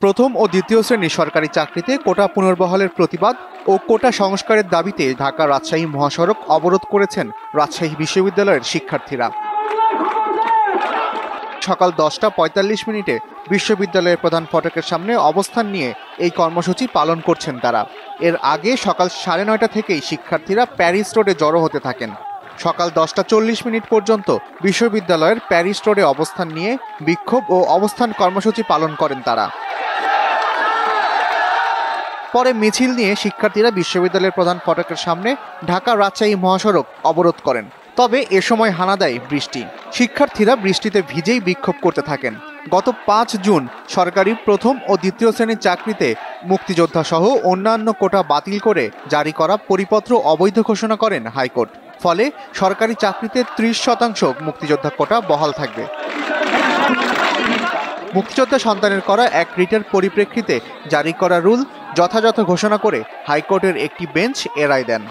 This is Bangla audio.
প্রথম ও দ্বিতীয় শ্রেণীর সরকারি চাকরিতে কোটা পুনর্বহালের প্রতিবাদ ও কোটা সংস্কারের দাবিতে ঢাকা রাজশাহী মহাসড়ক অবরোধ করেছেন রাজশাহী বিশ্ববিদ্যালয়ের শিক্ষার্থীরা। সকাল 10:45 বিশ্ববিদ্যালয়ের প্রধান ফটকের সামনে অবস্থান নিয়ে এই কর্মসূচি পালন করছেন তারা। এর আগে সকাল 9:30 থেকেই শিক্ষার্থীরা প্যারিস রোডে জড়ো হতে থাকেন। সকাল 10:40 পর্যন্ত বিশ্ববিদ্যালয়ের প্যারিস রোডে অবস্থান নিয়ে বিক্ষোভ ও অবস্থান কর্মসূচি পালন করেন তারা। পরে মিছিল নিয়ে শিক্ষার্থীরা বিশ্ববিদ্যালয়ের প্রধান ফটকের সামনে ঢাকা রাজশাহী মহাসড়ক অবরোধ করেন। তবে এ সময় হানা দেয় বৃষ্টি। শিক্ষার্থীরা বৃষ্টিতে ভিজেই বিক্ষোভ করতে থাকেন। গত 5 জুন সরকারি প্রথম ও দ্বিতীয় শ্রেণীর চাকরিতে মুক্তিযোদ্ধা সহ অন্যান্য কোটা বাতিল করে জারি করা পরিপত্র অবৈধ ঘোষণা করেন হাইকোর্ট। ফলে সরকারি চাকরিতে 30% মুক্তিযোদ্ধা কোটা বহাল থাকবে। মুক্তিযোদ্ধা সন্তানের করা এক রিটের পরিপ্রেক্ষিতে জারি করা রুল যথাযথ ঘোষণা করে হাইকোর্টের একটি বেঞ্চ এ রায় দেন।